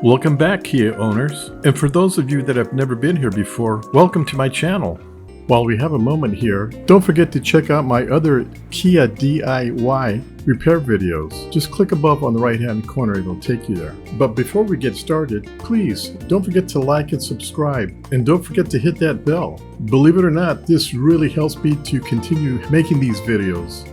Welcome back, Kia owners. And for those of you that have never been here before, welcome to my channel. While we have a moment here, don't forget to check out my other Kia DIY repair videos. Just click above on the right hand corner, it'll take you there. But before we get started, please don't forget to like and subscribe, and don't forget to hit that bell. Believe it or not, this really helps me to continue making these videos.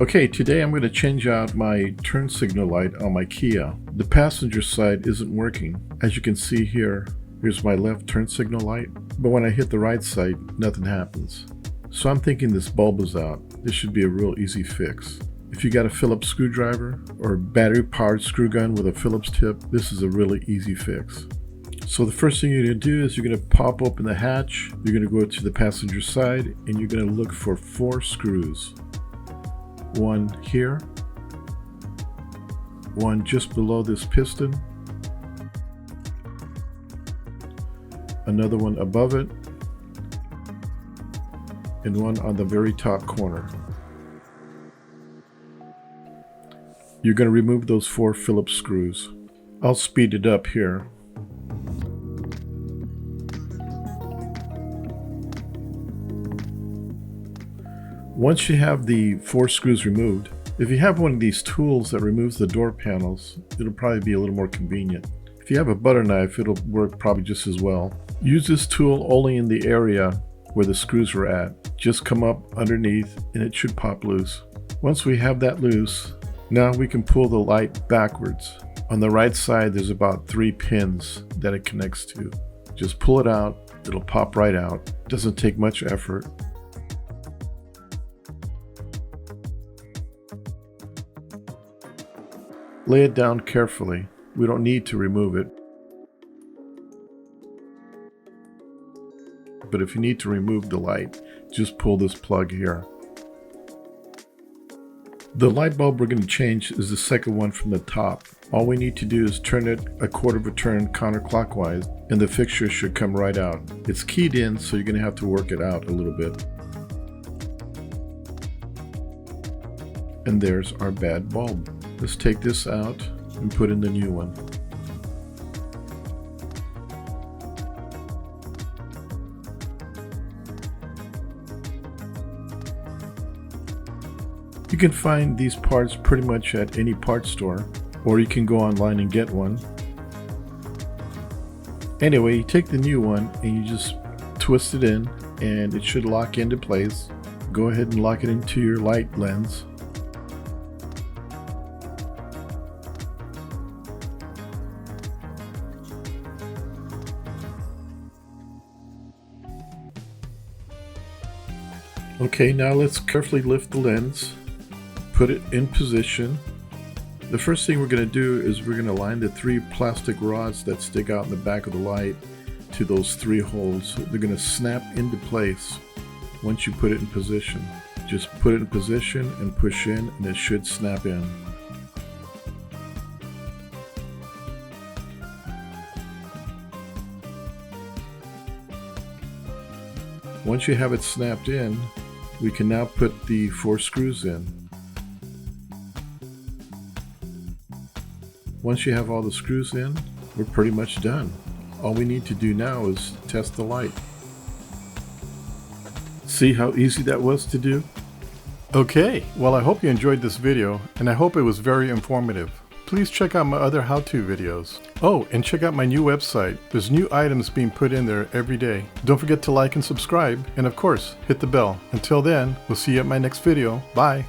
Okay, today I'm going to change out my turn signal light on my Kia. The passenger side isn't working. As you can see here, here's my left turn signal light, but when I hit the right side, nothing happens. So I'm thinking this bulb is out. This should be a real easy fix. If you got a Phillips screwdriver or battery powered screw gun with a Phillips tip, this is a really easy fix. So the first thing you're going to do is you're going to pop open the hatch, you're going to go to the passenger side, and you're going to look for 4 screws. One here, one just below this piston, another one above it, and one on the very top corner. You're going to remove those 4 Phillips screws. I'll speed it up here. Once you have the 4 screws removed, if you have one of these tools that removes the door panels, it'll probably be a little more convenient. If you have a butter knife, it'll work probably just as well. Use this tool only in the area where the screws are at. Just come up underneath and it should pop loose. Once we have that loose, now we can pull the light backwards. On the right side, there's about 3 pins that it connects to. Just pull it out, it'll pop right out. Doesn't take much effort. Lay it down carefully. We don't need to remove it. But if you need to remove the light, just pull this plug here. The light bulb we're going to change is the second one from the top. All we need to do is turn it a quarter of a turn counterclockwise and the fixture should come right out. It's keyed in, so you're going to have to work it out a little bit. And there's our bad bulb. Let's take this out and put in the new one. You can find these parts pretty much at any parts store, or you can go online and get one. Anyway, you take the new one and you just twist it in and it should lock into place. Go ahead and lock it into your light lens. Okay, now let's carefully lift the lens, put it in position. The first thing we're going to do is we're going to line the 3 plastic rods that stick out in the back of the light to those 3 holes. They're going to snap into place once you put it in position. Just put it in position and push in and it should snap in. Once you have it snapped in, we can now put the 4 screws in. Once you have all the screws in, we're pretty much done. All we need to do now is test the light. See how easy that was to do? Okay, well I hope you enjoyed this video and I hope it was very informative. Please check out my other how-to videos. Oh, and check out my new website. There's new items being put in there every day. Don't forget to like and subscribe, and of course, hit the bell. Until then, we'll see you at my next video. Bye!